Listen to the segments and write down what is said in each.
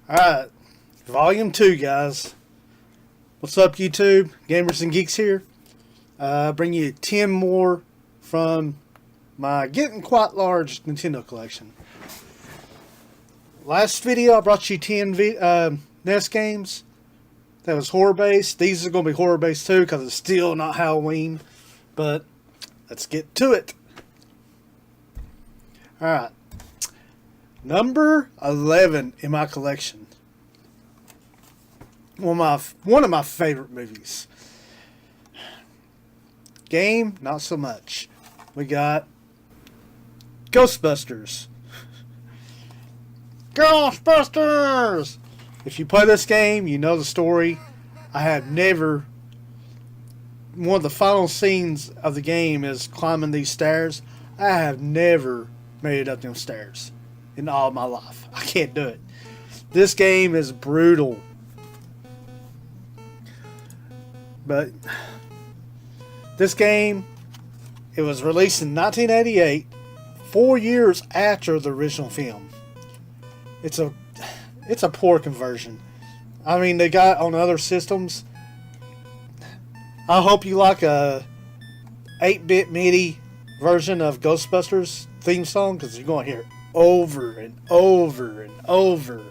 Alright, Volume 2, guys. What's up, YouTube? Gamers and Geeks here. Bring you 10 more from my getting quite large Nintendo collection. Last video, I brought you 10 NES games. That was horror-based. These are going to be horror-based too, because it's still not Halloween. But, let's get to it. Alright. Number 11 in my collection. One of my favorite movies. Game, not so much. We got Ghostbusters. Ghostbusters! If you play this game, you know the story. I have never... One of the final scenes of the game is climbing these stairs. I have never made it up them stairs in all of my life. I can't do it. This game is brutal. But this game, it was released in 1988, 4 years after the original film. It's a poor conversion. I mean, they got on other systems. I hope you like a 8-bit MIDI version of Ghostbusters theme song, because you're going to hear it over and over and over.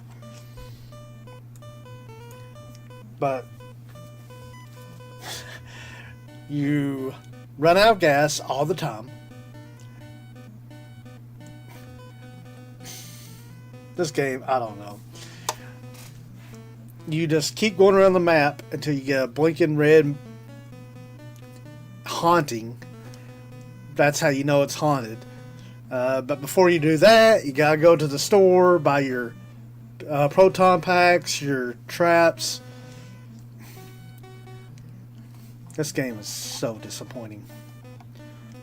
But you run out of gas all the time. This game, I don't know. You just keep going around the map until you get a blinking red haunting. That's how you know it's haunted. But before you do that, you gotta go to the store, buy your proton packs, your traps. This game is so disappointing.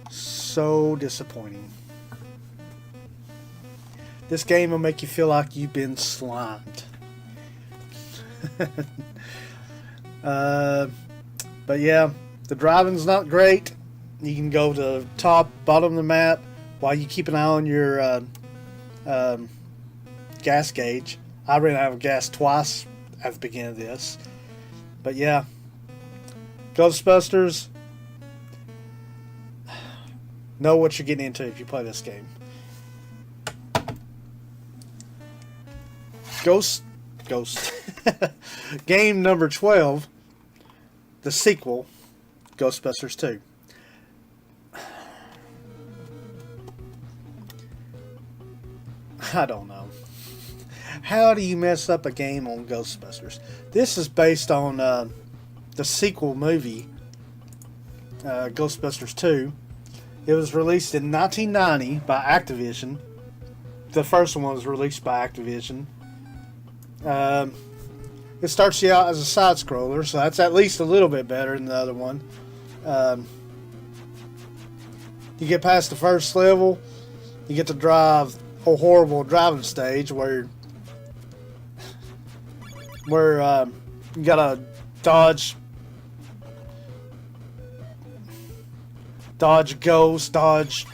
So disappointing. This game will make you feel like you've been slimed. But yeah, the driving's not great. You can go to top, bottom of the map while you keep an eye on your gas gauge. I ran out of gas twice at the beginning of this. But yeah, Ghostbusters, know what you're getting into if you play this game. Ghost. Game number 12, the sequel, Ghostbusters 2. I don't know. How do you mess up a game on Ghostbusters? This is based on the sequel movie, Ghostbusters 2. It was released in 1990 by Activision. The first one was released by Activision. It starts you out as a side-scroller, so that's at least a little bit better than the other one. You get past the first level, you get to drive a horrible driving stage where you gotta dodge ghosts, dodge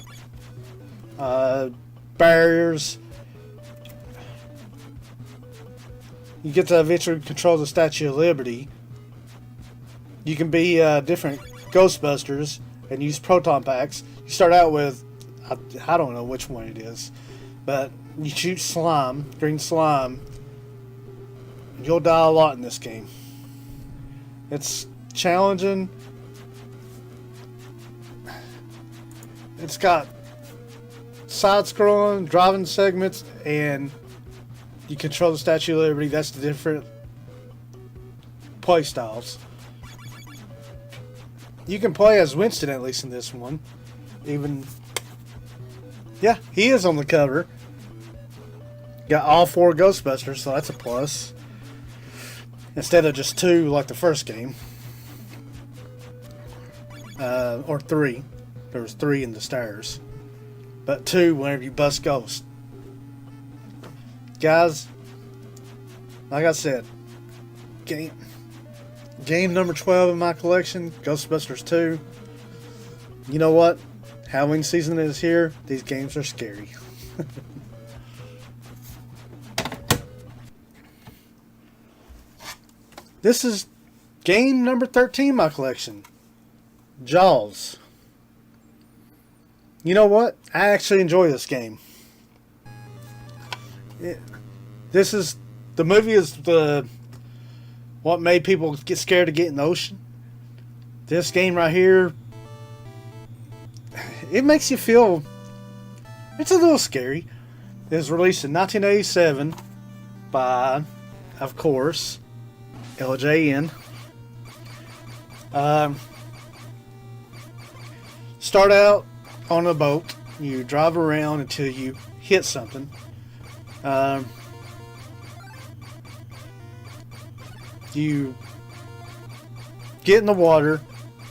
barriers. You get to eventually control the Statue of Liberty. You can be different Ghostbusters and use proton packs. You start out with, I don't know which one it is, but you shoot slime, green slime. You'll die a lot in this game. It's challenging. It's got side-scrolling, driving segments, and you control the Statue of Liberty. That's the different play styles. You can play as Winston, at least in this one. Even, yeah, he is on the cover. Got all 4 Ghostbusters, so that's a plus. Instead of just 2 like the first game. Or 3. There was 3 in the stairs. But 2 whenever you bust ghosts. Guys, like I said, game number 12 in my collection, Ghostbusters 2. You know what? Halloween season is here. These games are scary. This is game number 13 in my collection. Jaws. You know what? I actually enjoy this game. The movie is what made people get scared to get in the ocean. This game right here, it makes you feel, it's a little scary. It was released in 1987 by, of course, LJN. Start out on a boat. You drive around until you hit something. You get in the water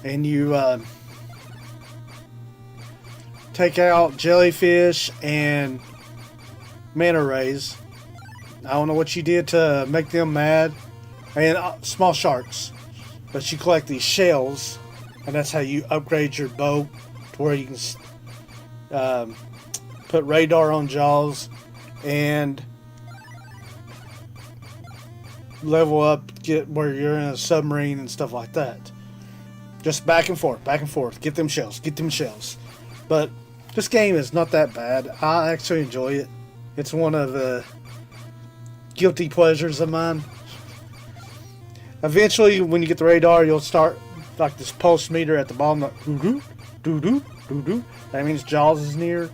and you take out jellyfish and manta rays. I don't know what you did to make them mad. And small sharks. But you collect these shells, and that's how you upgrade your boat to where you can put radar on Jaws and level up, get where you're in a submarine and stuff like that. Just back and forth, get them shells, But this game is not that bad. I actually enjoy it. It's one of the guilty pleasures of mine. Eventually, when you get the radar, you'll start like this pulse meter at the bottom, like doo-doo, doo-doo, doo-doo. That means Jaws is near.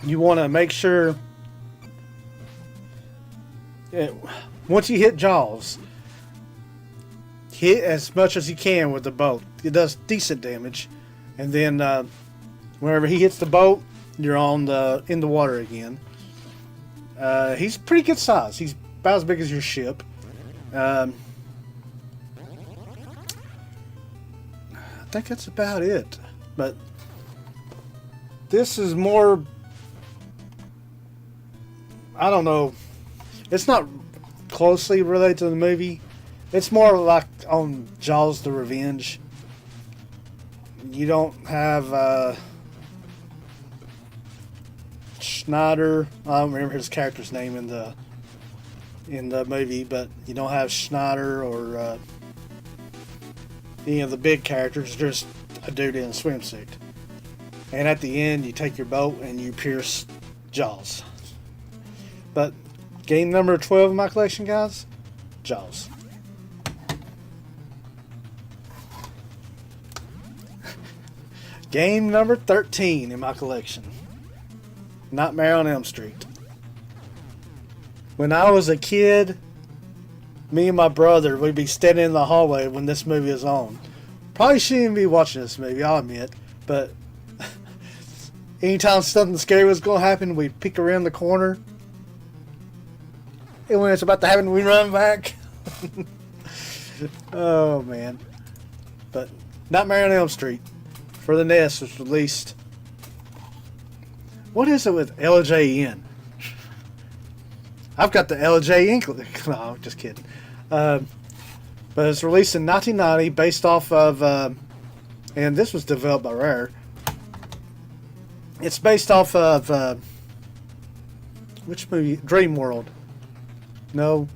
You want to make sure once you hit Jaws, hit as much as you can with the boat. It does decent damage, and then whenever he hits the boat, you're in the water again. He's pretty good size. He's about as big as your ship. I think that's about it. But this is more, I don't know, it's not closely related to the movie. It's more like on Jaws the Revenge. You don't have Schneider. I don't remember his character's name in the movie, but you don't have Schneider or any of the big characters. Just a dude in a swimsuit. And at the end, you take your boat and you pierce Jaws. But game number 12 in my collection, guys, Jaws. Game number 13 in my collection, Nightmare on Elm Street. When I was a kid, me and my brother, we'd be standing in the hallway when this movie is on. Probably shouldn't be watching this movie, I'll admit, but anytime something scary was going to happen, we'd peek around the corner. And when it's about to happen, we run back. Oh, man. But Nightmare on Elm Street for the NES was released. What is it with LJN? I've got the LJN. No, just kidding. But it's released in 1990, based off of, and this was developed by Rare. It's based off of which movie? Dream World. No.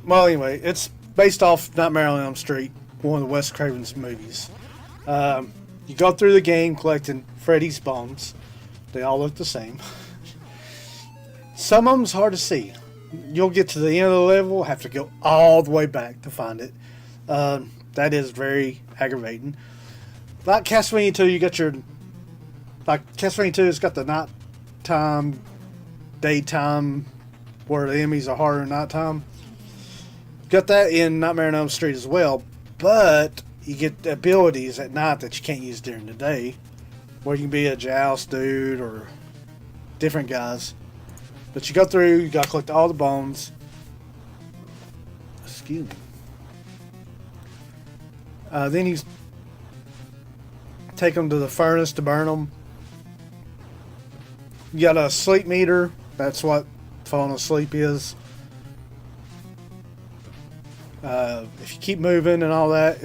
Well, anyway, it's based off Nightmare on Elm Street, one of the Wes Craven's movies. You go through the game collecting Freddy's bones. They all look the same. Some of them's hard to see. You'll get to the end of the level, have to go all the way back to find it. That is very aggravating. Like Castlevania 2, you got your... Like Castlevania 2 has got the nighttime, daytime, where the enemies are harder at nighttime. Got that in Nightmare on Elm Street as well, but you get abilities at night that you can't use during the day, where you can be a joust dude or different guys. But you go through, you got to collect all the bones. Excuse me. Then you take them to the furnace to burn them. You got a sleep meter. That's what falling asleep is. If you keep moving and all that,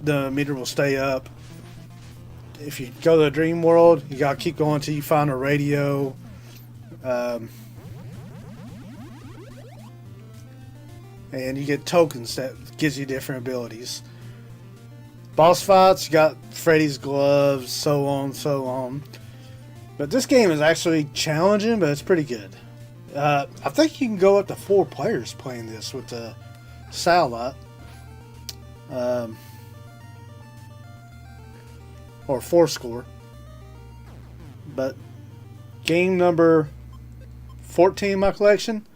the meter will stay up. If you go to the dream world, you gotta keep going until you find a radio. and you get tokens that gives you different abilities. Boss fights, you got Freddy's gloves, so on, so on. But this game is actually challenging, but it's pretty good. I think you can go up to 4 players playing this with the satellite. Or 4 score. But game number 14 in my collection,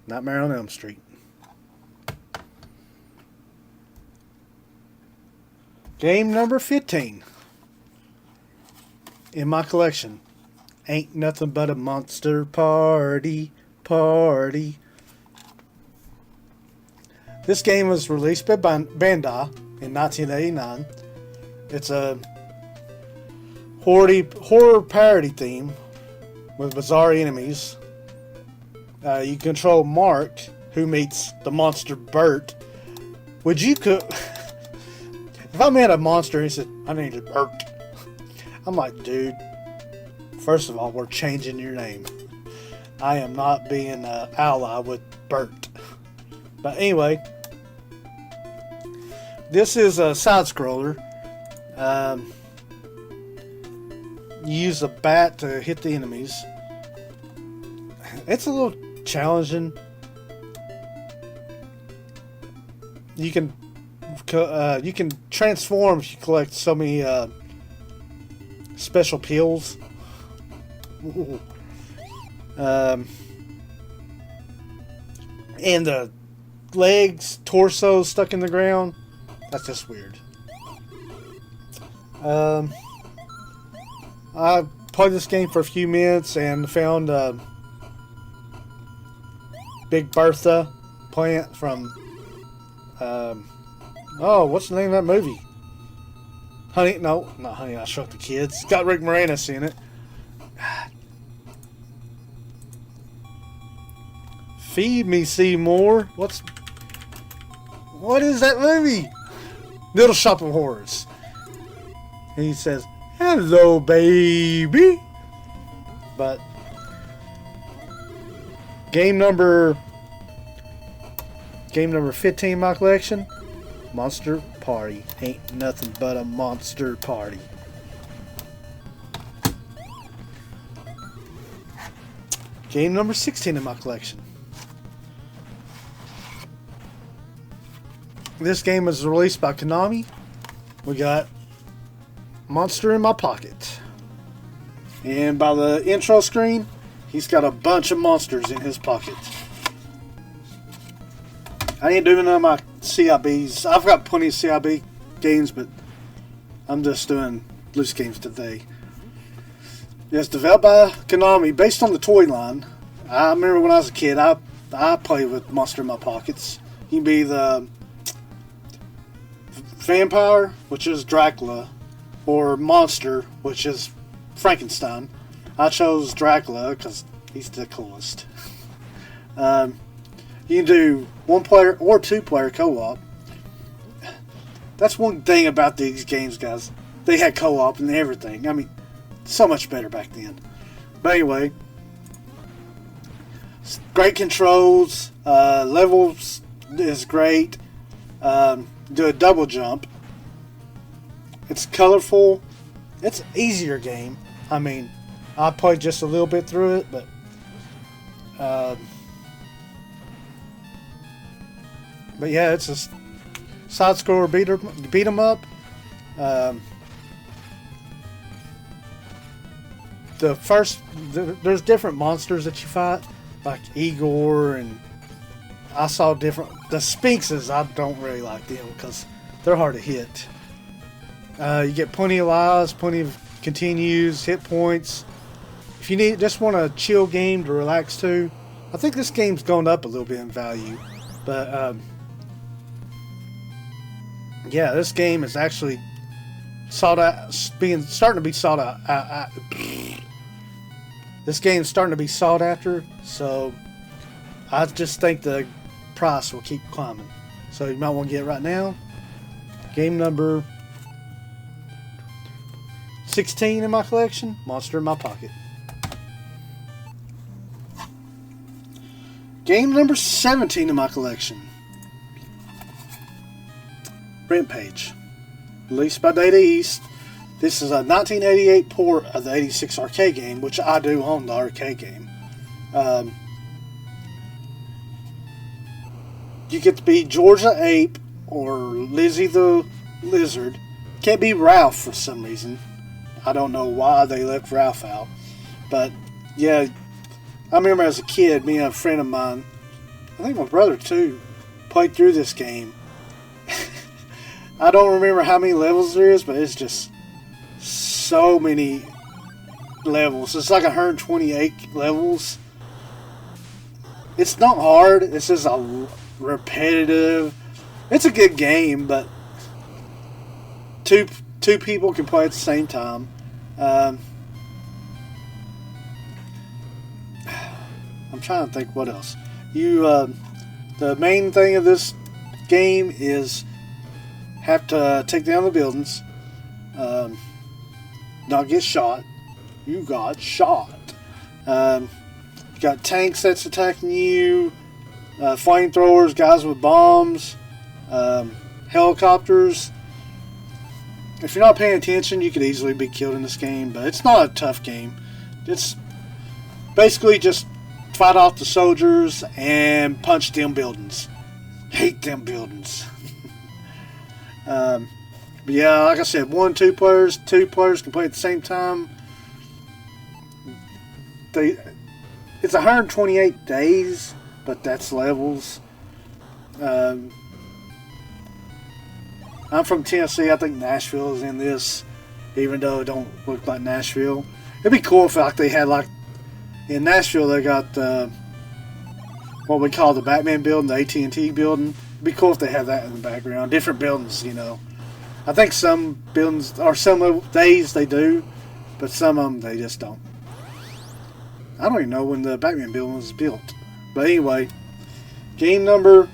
Nightmare on Elm Street. Game number 15 in my collection, Ain't Nothing But a Monster Party. This game was released by Bandai in 1989. It's a horror parody theme with bizarre enemies. You control Mark, who meets the monster Bert. Would you could... If I met a monster and he said, I need a Bert, I'm like, dude, first of all, we're changing your name. I am not being an ally with Bert. But anyway, this is a side-scroller. You use a bat to hit the enemies. It's a little challenging. You can transform if you collect so many special pills. And the legs, torso stuck in the ground. That's just weird. I played this game for a few minutes and found Big Bertha plant from what's the name of that movie? Not Honey, I Shrunk the Kids. It's got Rick Moranis in it. Feed Me Seymour. What is that movie? Little Shop of Horrors. And he says, hello, baby. But game number 15 in my collection, Monster Party. Ain't nothing but a monster party. Game number 16 in my collection. This game was released by Konami. We got Monster in My Pocket. And by the intro screen, he's got a bunch of monsters in his pocket. I ain't doing none of my CIBs. I've got plenty of CIB games, but I'm just doing loose games today. It's developed by Konami, based on the toy line. I remember when I was a kid, I played with Monster in My Pockets. You can be the vampire, which is Dracula, or monster, which is Frankenstein. I chose Dracula because he's the coolest. You can do 1-player or 2-player co-op. That's one thing about these games, guys. They had co-op and everything. I mean, so much better back then. But anyway, great controls. Levels is great. Do a double jump. It's colorful. It's an easier game. I mean, I played just a little bit through it, but yeah, it's a side scroller beat 'em up. There's different monsters that you fight, like Igor, and I saw different. The Sphinxes, I don't really like them because they're hard to hit. You get plenty of lives, plenty of continues, hit points. If you just want a chill game to relax to, I think this game's gone up a little bit in value. But yeah, this game is actually starting to be sought out. This game's starting to be sought after, so I just think the price will keep climbing. So you might want to get it right now. Game number 16 in my collection, Monster in My Pocket. Game number 17 in my collection. Rampage. Released by Data East. This is a 1988 port of the 86 arcade game, which I do own the arcade game. You get to be Georgia Ape or Lizzie the Lizard. Can't be Ralph for some reason. I don't know why they left Ralph out. But, yeah, I remember as a kid, me and a friend of mine, I think my brother too, played through this game. I don't remember how many levels there is, but it's just so many levels. It's like 128 levels. It's not hard. It's just a repetitive. It's a good game, but two people can play at the same time. I'm trying to think what else. The main thing of this game is have to take down the buildings, not get shot. You got shot. You got tanks that's attacking you, flamethrowers, guys with bombs, helicopters. If you're not paying attention, you could easily be killed in this game, but it's not a tough game. It's basically just fight off the soldiers and punch them buildings. Hate them buildings. But yeah, like I said, 2 players can play at the same time. It's 128 days, but that's levels. I'm from Tennessee. I think Nashville is in this, even though it don't look like Nashville. It'd be cool if they had in Nashville they got what we call the Batman building, the AT&T building. It'd be cool if they had that in the background. Different buildings, I think some buildings, or some days they do, but some of them they just don't. I don't even know when the Batman building was built. But anyway, game number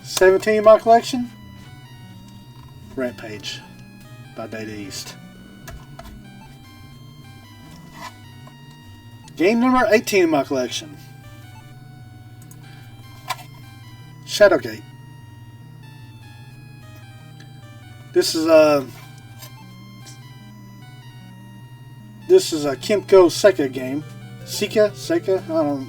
17 in my collection, Rampage by Data East. Game number 18 in my collection, Shadowgate. This is a Kimco Seika game. Seika? I don't know.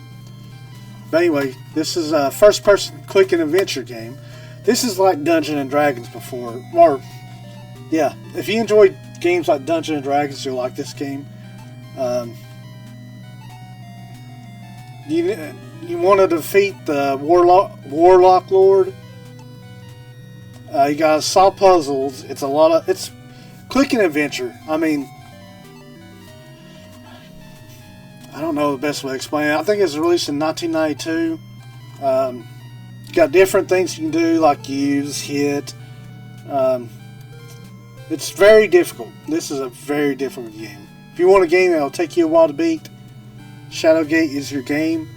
But anyway, this is a first-person click and adventure game. This is like Dungeons and Dragons before, or yeah, if you enjoy games like Dungeons and Dragons, you'll like this game. You want to defeat the Warlock Lord. You gotta solve puzzles. It's click and adventure. I mean, I don't know the best way to explain it. I think it was released in 1992. You got different things you can do, like use, hit. It's very difficult. This is a very difficult game. If you want a game that'll take you a while to beat, Shadowgate is your game.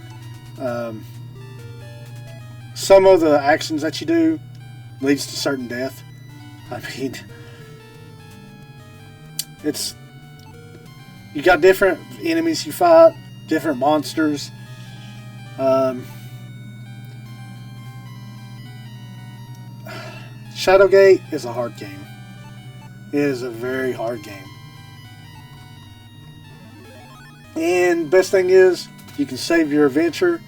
Some of the actions that you do leads to certain death. I mean, you got different enemies you fight, different monsters. Shadowgate is a hard game. It is a very hard game. And best thing is, you can save your adventure.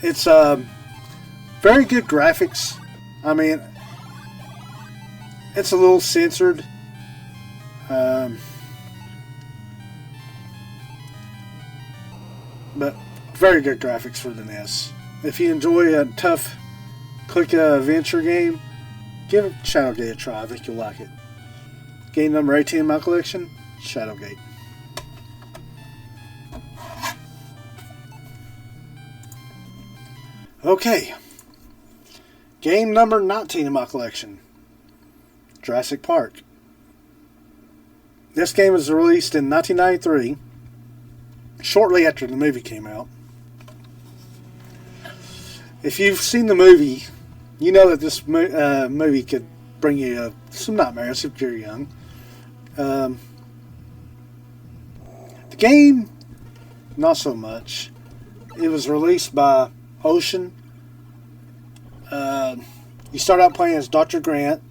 It's very good graphics. I mean, it's a little censored. But very good graphics for the NES. If you enjoy a tough click adventure game, give Shadowgate a try. I think you'll like it. Game number 18 in my collection, Shadowgate. Okay. Game number 19 in my collection, Jurassic Park. This game was released in 1993, shortly after the movie came out. If you've seen the movie, you know that this movie could bring you some nightmares if you're young. The game not so much. It was released by Ocean. You start out playing as Dr. Grant.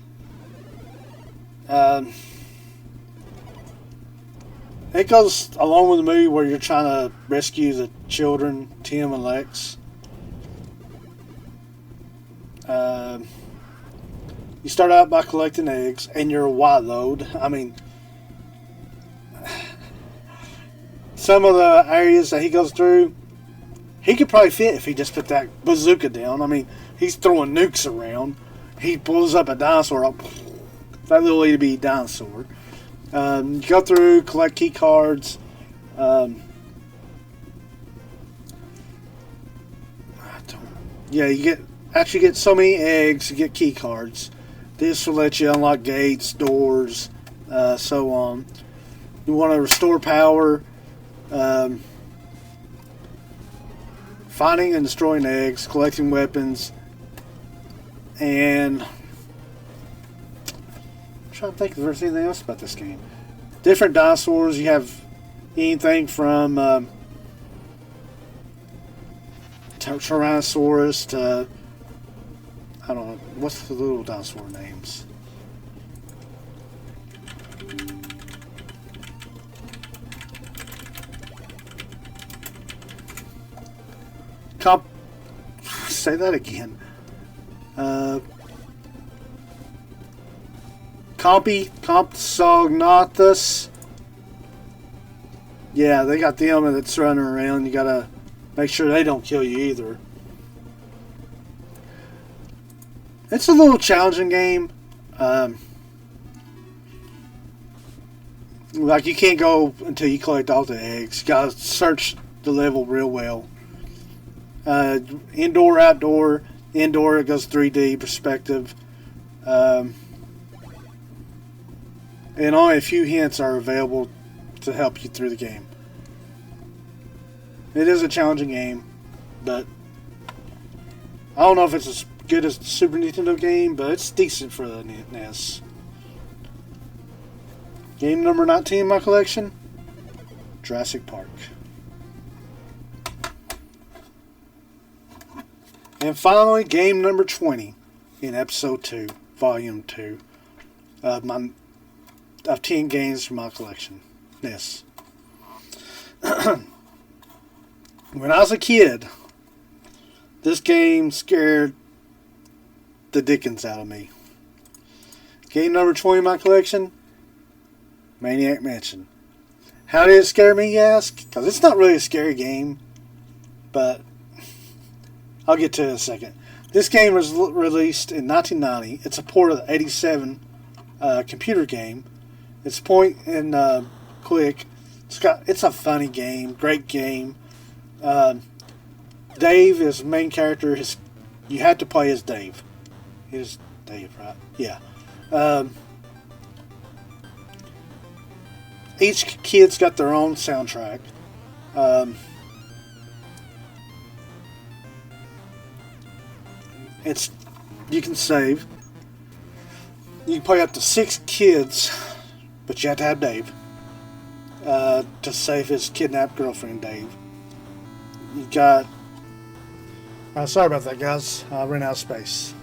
It goes along with the movie where you're trying to rescue the children, Tim and Lex. You start out by collecting eggs, and you're a wide-load. I mean, some of the areas that he goes through, he could probably fit if he just put that bazooka down. I mean, he's throwing nukes around. He pulls up a dinosaur. That little itty-bitty dinosaur. You go through, collect key cards. You get so many eggs, you get key cards. This will let you unlock gates, doors, so on. You want to restore power. Finding and destroying eggs, collecting weapons, and I'm trying to think if there's anything else about this game. Different dinosaurs. You have anything from Tyrannosaurus to, I don't know, what's the little dinosaur names? Say that again. Compsognathus. Yeah, they got them that's running around. You gotta make sure they don't kill you either. It's a little challenging game. Like, you can't go until you collect all the eggs. You gotta search the level real well. Indoor, outdoor. Indoor, it goes 3D perspective. And only a few hints are available to help you through the game. It is a challenging game, but I don't know if it's as good as the Super Nintendo game, but it's decent for the NES. Game number 19 in my collection, Jurassic Park. And finally, game number 20 in episode 2, volume 2 of 10 games from my collection, NES. When I was a kid, this game scared the dickens out of me. Game number 20 in my collection, Maniac Mansion. How did it scare me, you ask? Because it's not really a scary game, but I'll get to it in a second. This game was released in 1990. It's a port of the 87 computer game. It's point and click. It's a funny game, great game. Dave is the main character. You had to play as Dave. Is Dave, right? Yeah. Each kid's got their own soundtrack. You can save. You can play up to 6 kids, but you have to have Dave to save his kidnapped girlfriend, Dave. You got. Sorry about that, guys. I ran out of space.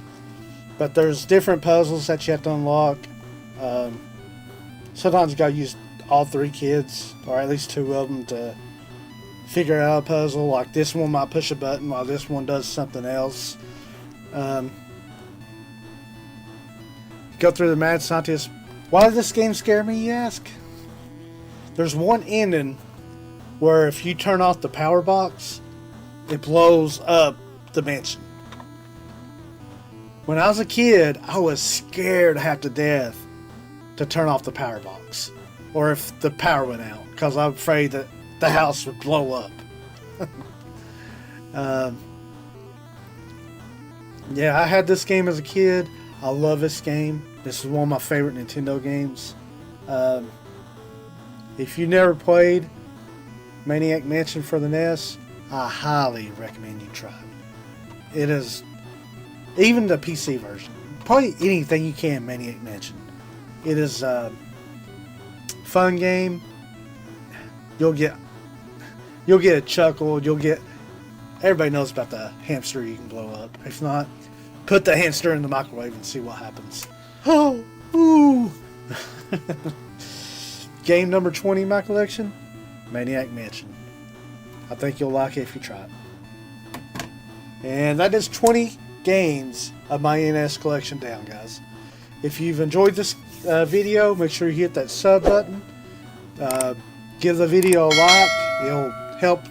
But there's different puzzles that you have to unlock. Sometimes you got to use all 3 kids, or at least 2 of them, to figure out a puzzle. Like, this one might push a button while this one does something else. Go through the mad scientist. Why did this game scare me, you ask? There's one ending where if you turn off the power box, it blows up the mansion. When I was a kid, I was scared half to death to turn off the power box, or if the power went out, because I'm afraid that the house would blow up. Yeah, I had this game as a kid. I love this game. This is one of my favorite Nintendo games. If you never played Maniac Mansion for the NES, I highly recommend you try it. It is, even the PC version, play anything you can Maniac Mansion. It is a fun game. You'll You'll get a chuckle. You'll get... Everybody knows about the hamster you can blow up. If not, put the hamster in the microwave and see what happens. Oh, ooh. Game number 20 in my collection, Maniac Mansion. I think you'll like it if you try it. And that is 20 games of my NES collection down, guys. If you've enjoyed this video, make sure you hit that sub button. Give the video a like. It'll help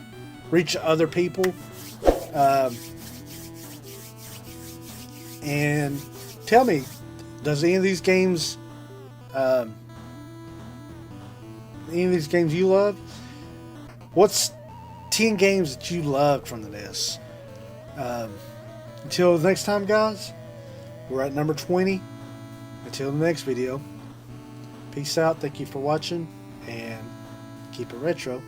reach other people. And tell me, does any of these games you love? What's 10 games that you loved from the NES? Until the next time, guys, we're at number 20. Until the next video, peace out. Thank you for watching, and keep it retro.